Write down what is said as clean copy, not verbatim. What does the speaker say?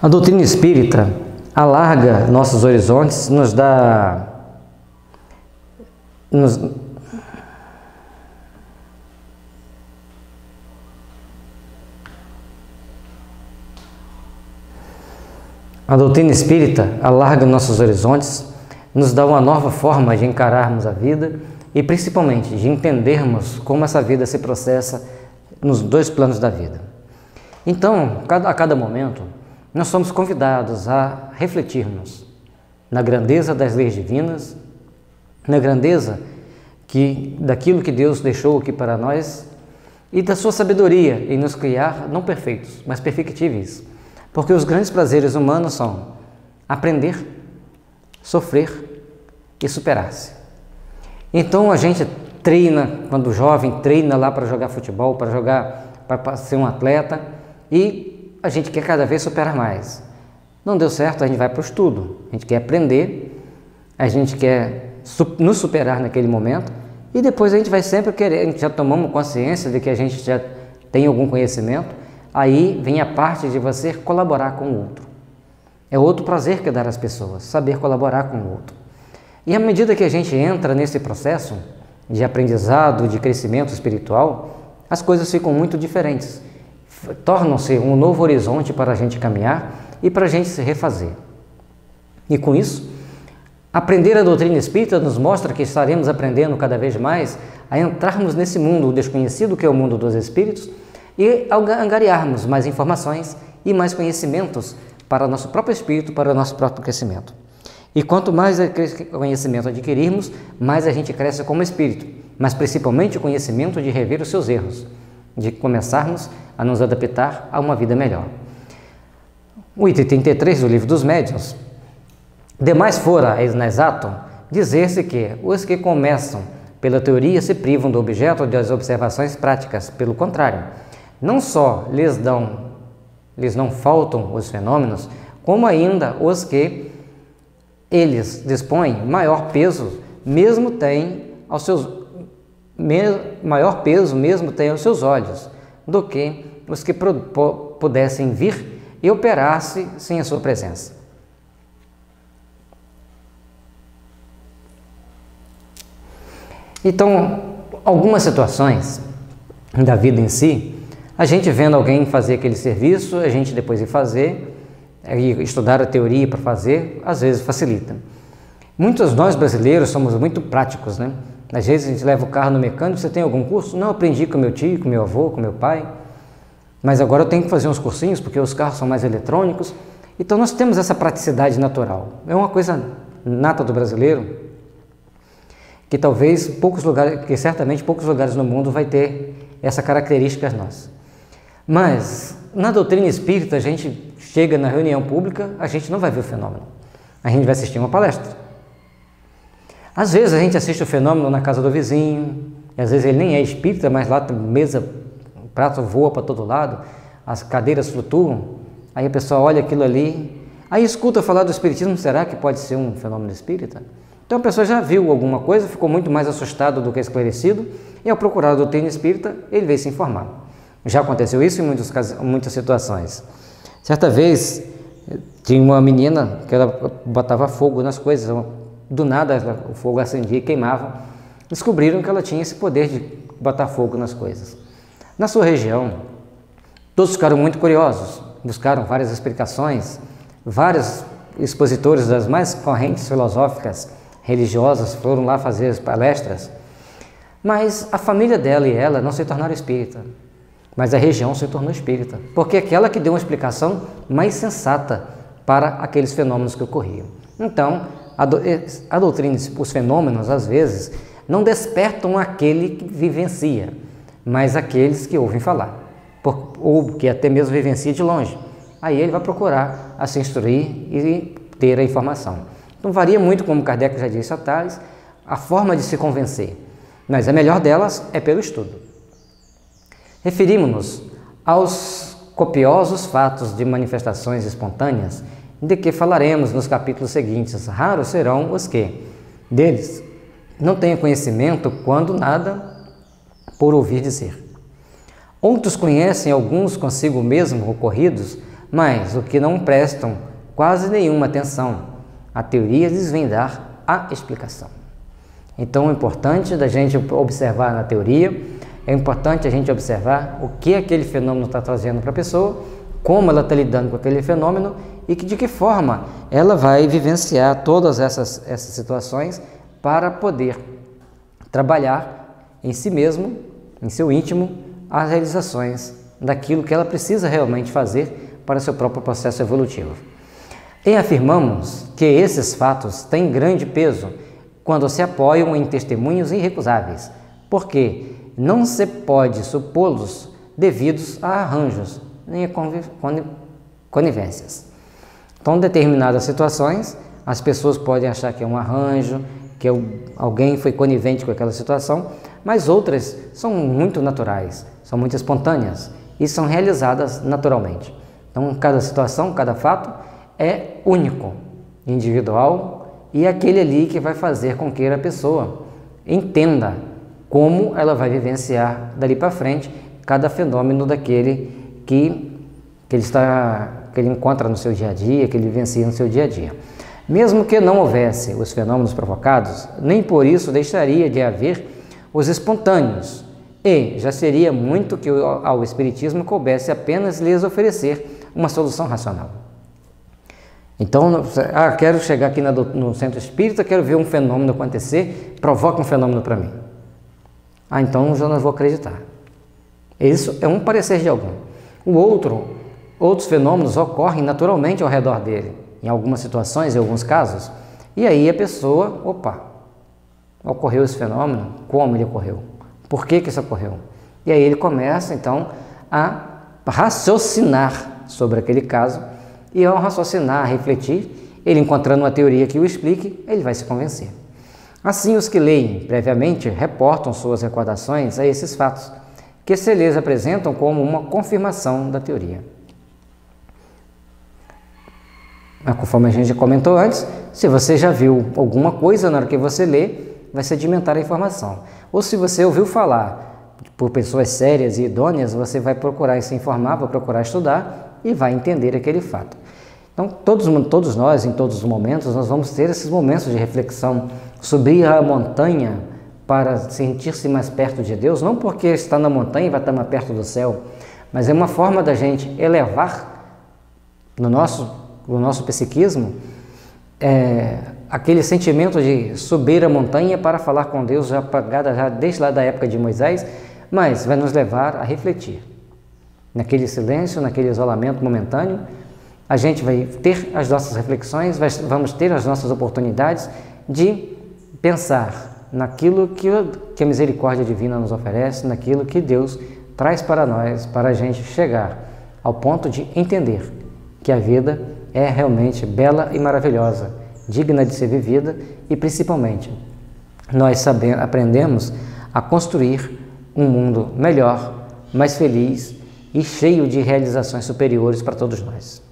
A doutrina espírita alarga nossos horizontes, nos dá... A doutrina espírita alarga nossos horizontes, nos dá uma nova forma de encararmos a vida e principalmente de entendermos como essa vida se processa nos dois planos da vida. Então, a cada momento, nós somos convidados a refletirmos na grandeza das leis divinas, na grandeza daquilo que Deus deixou aqui para nós e da sua sabedoria em nos criar não perfeitos, mas perfectíveis. Porque os grandes prazeres humanos são aprender, sofrer e superar-se. Então a gente treina, quando jovem, treina lá para jogar futebol, para ser um atleta, e a gente quer cada vez superar mais. Não deu certo, a gente vai para o estudo, a gente quer aprender, a gente quer nos superar naquele momento, e depois a gente vai sempre querer, a gente já tomamos consciência de que a gente já tem algum conhecimento, aí vem a parte de você colaborar com o outro. É outro prazer que é dar às pessoas, saber colaborar com o outro. E à medida que a gente entra nesse processo de aprendizado, de crescimento espiritual, as coisas ficam muito diferentes. Tornam-se um novo horizonte para a gente caminhar e para a gente se refazer. E com isso, aprender a doutrina espírita nos mostra que estaremos aprendendo cada vez mais a entrarmos nesse mundo desconhecido que é o mundo dos espíritos e angariarmos mais informações e mais conhecimentos para o nosso próprio espírito, para o nosso próprio crescimento. E quanto mais conhecimento adquirirmos, mais a gente cresce como espírito, mas principalmente o conhecimento de rever os seus erros, de começarmos a nos adaptar a uma vida melhor. O item 33 do Livro dos Médiuns: demais fora exato dizer-se que os que começam pela teoria se privam do objeto das observações práticas. Pelo contrário, não só lhes não faltam os fenômenos, como ainda os que eles dispõem maior peso mesmo têm aos seus olhos do que os que pudessem vir e operar-se sem a sua presença. Então, algumas situações da vida em si, a gente vendo alguém fazer aquele serviço, a gente depois ir fazer, e estudar a teoria para fazer, às vezes facilita. Muitos nós brasileiros somos muito práticos, né? Às vezes a gente leva o carro no mecânico. Você tem algum curso? Não, aprendi com meu tio, com meu avô, com meu pai, mas agora eu tenho que fazer uns cursinhos porque os carros são mais eletrônicos. Então nós temos essa praticidade natural, é uma coisa nata do brasileiro, que talvez certamente poucos lugares no mundo vai ter essa característica nossa. Mas na doutrina espírita, a gente chega na reunião pública, a gente não vai ver o fenômeno, a gente vai assistir uma palestra. Às vezes a gente assiste o fenômeno na casa do vizinho, e às vezes ele nem é espírita, mas lá tem mesa, o prato voa para todo lado, as cadeiras flutuam, aí a pessoa olha aquilo ali, aí escuta falar do espiritismo. Será que pode ser um fenômeno espírita? Então a pessoa já viu alguma coisa, ficou muito mais assustado do que esclarecido, e ao procurar a doutrina espírita, ele veio se informar. Já aconteceu isso em muitas situações. Certa vez, tinha uma menina que ela botava fogo nas coisas, do nada o fogo acendia e queimava. Descobriram que ela tinha esse poder de botar fogo nas coisas. Na sua região, todos ficaram muito curiosos, buscaram várias explicações, vários expositores das mais correntes filosóficas, religiosas, foram lá fazer as palestras, mas a família dela e ela não se tornaram espírita, mas a região se tornou espírita, porque é aquela que deu uma explicação mais sensata para aqueles fenômenos que ocorriam. Então, a doutrina, os fenômenos, às vezes, não despertam aquele que vivencia, mas aqueles que ouvem falar, ou que até mesmo vivencia de longe. Aí ele vai procurar a se instruir e ter a informação. Então varia muito, como Kardec já disse a Tales, a forma de se convencer, mas a melhor delas é pelo estudo. Referimos-nos aos copiosos fatos de manifestações espontâneas, de que falaremos nos capítulos seguintes. Raros serão os que deles não tenham conhecimento quando nada por ouvir dizer. Outros conhecem alguns consigo mesmo ocorridos, mas o que não prestam quase nenhuma atenção à teoria lhes vem dar a explicação. Então é importante da gente observar na teoria, é importante a gente observar o que aquele fenômeno está trazendo para a pessoa, como ela está lidando com aquele fenômeno e de que forma ela vai vivenciar todas essas situações para poder trabalhar em si mesmo, em seu íntimo, as realizações daquilo que ela precisa realmente fazer para seu próprio processo evolutivo. E afirmamos que esses fatos têm grande peso quando se apoiam em testemunhos irrecusáveis, porque não se pode supô-los devidos a arranjos nem a conivências. Então, em determinadas situações, as pessoas podem achar que é um arranjo, que alguém foi conivente com aquela situação, mas outras são muito naturais, são muito espontâneas e são realizadas naturalmente. Então, cada situação, cada fato é único, individual, e é aquele ali que vai fazer com que a pessoa entenda como ela vai vivenciar dali para frente cada fenômeno daquele que ele encontra no seu dia a dia, que ele vivencia no seu dia a dia. Mesmo que não houvesse os fenômenos provocados, nem por isso deixaria de haver os espontâneos, e já seria muito que ao Espiritismo coubesse apenas lhes oferecer uma solução racional. Então, quero chegar aqui no centro espírita, quero ver um fenômeno acontecer, provoca um fenômeno para mim. Então eu não vou acreditar. Isso é um parecer de algum. Outros fenômenos ocorrem naturalmente ao redor dele, em algumas situações, em alguns casos, e aí a pessoa, ocorreu esse fenômeno, como ele ocorreu? Por que isso ocorreu? E aí ele começa, então, a raciocinar sobre aquele caso, e ao raciocinar, refletir, ele encontrando uma teoria que o explique, ele vai se convencer. Assim, os que leem previamente reportam suas recordações a esses fatos, que se lhes apresentam como uma confirmação da teoria. Mas, conforme a gente já comentou antes, se você já viu alguma coisa, na hora que você lê, vai sedimentar a informação. Ou se você ouviu falar por pessoas sérias e idôneas, você vai procurar se informar, vai procurar estudar e vai entender aquele fato. Então, todos nós, em todos os momentos, nós vamos ter esses momentos de reflexão, subir a montanha para sentir-se mais perto de Deus, não porque está na montanha e vai estar mais perto do céu, mas é uma forma da gente elevar no nosso psiquismo aquele sentimento de subir a montanha para falar com Deus, já desde lá da época de Moisés, mas vai nos levar a refletir. Naquele silêncio, naquele isolamento momentâneo, a gente vai ter as nossas reflexões, vamos ter as nossas oportunidades de pensar naquilo que a misericórdia divina nos oferece, naquilo que Deus traz para nós, para a gente chegar ao ponto de entender que a vida é realmente bela e maravilhosa, digna de ser vivida e, principalmente, nós aprendemos a construir um mundo melhor, mais feliz e cheio de realizações superiores para todos nós.